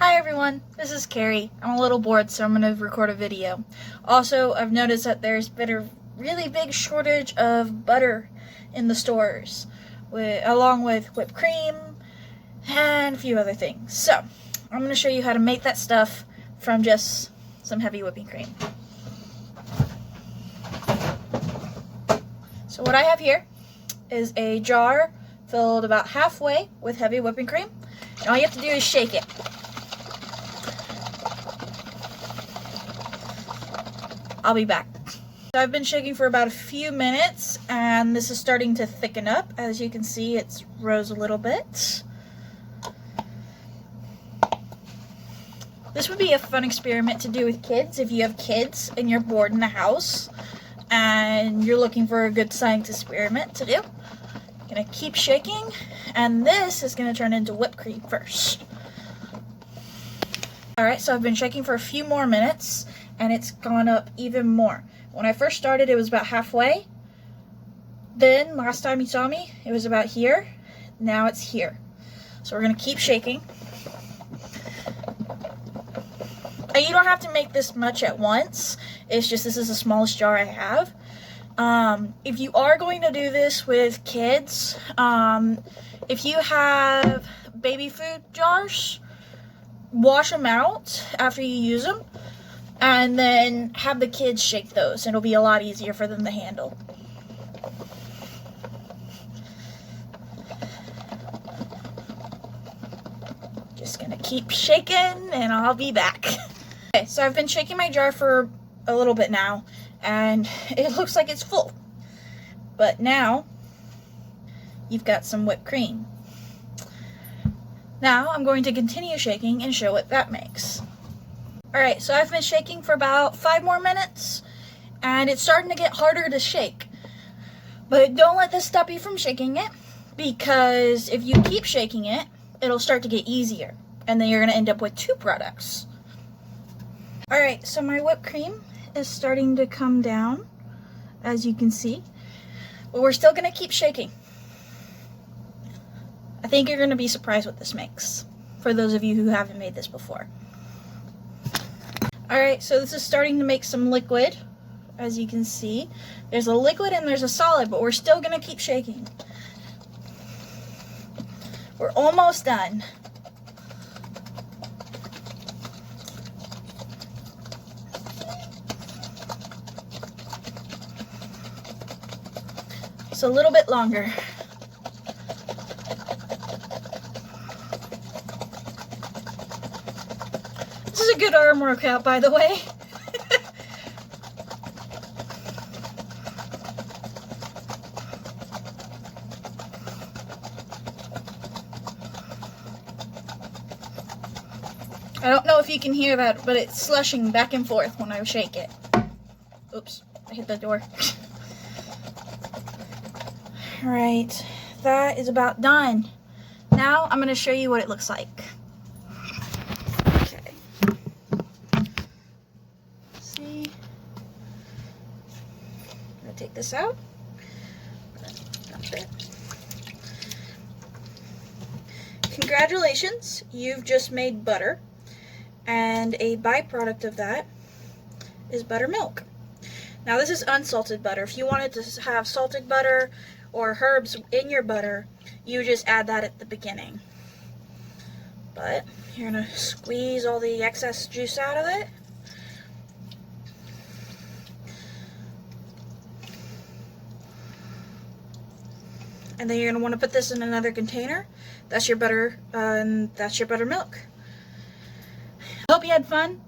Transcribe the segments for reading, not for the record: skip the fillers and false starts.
Hi everyone, this is Carrie. I'm a little bored, so I'm going to record a video. Also, I've noticed that there's been a really big shortage of butter in the stores, along with whipped cream and a few other things. So, I'm going to show you how to make that stuff from just some heavy whipping cream. So what I have here is a jar filled about halfway with heavy whipping cream, and all you have to do is shake it. I'll be back. So I've been shaking for about a few minutes, and this is starting to thicken up. As you can see, it's rose a little bit. This would be a fun experiment to do with kids if you have kids and you're bored in the house and you're looking for a good science experiment to do. I'm gonna keep shaking, and this is gonna turn into whipped cream first. Alright, so I've been shaking for a few more minutes, and it's gone up even more. When I first started, it was about halfway. Then, last time you saw me, it was about here. Now it's here. So we're going to keep shaking. You don't have to make this much at once. It's just this is the smallest jar I have. If you are going to do this with kids, if you have baby food jars, wash them out after you use them, and then have the kids shake those. It'll be a lot easier for them to handle. Just gonna keep shaking, and I'll be back. Okay, so I've been shaking my jar for a little bit now, and it looks like it's full. But now, you've got some whipped cream. Now, I'm going to continue shaking and show what that makes. Alright, so I've been shaking for about 5 more minutes, and it's starting to get harder to shake. But don't let this stop you from shaking it, because if you keep shaking it, it'll start to get easier, and then you're going to end up with 2 products. Alright, so my whipped cream is starting to come down, as you can see, but we're still going to keep shaking. I think you're going to be surprised what this makes, for those of you who haven't made this before. Alright, so this is starting to make some liquid, as you can see. There's a liquid and there's a solid, but we're still going to keep shaking. We're almost done. It's a little bit longer. This is a good arm workout, by the way. I don't know if you can hear that, but it's slushing back and forth when I shake it. Oops, I hit the door. Alright, that is about done. Now I'm going to show you what it looks like. Okay. See? I'm going to take this out. Congratulations, you've just made butter. And a byproduct of that is buttermilk. Now this is unsalted butter. If you wanted to have salted butter or herbs in your butter, you just add that at the beginning. But you're going to squeeze all the excess juice out of it. And then you're going to want to put this in another container. That's your butter, and that's your buttermilk. I hope you had fun.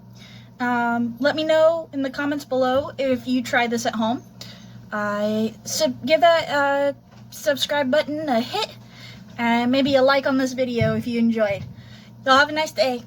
Let me know in the comments below if you tried this at home. Give that subscribe button a hit, and maybe a like on this video if you enjoyed. Y'all have a nice day.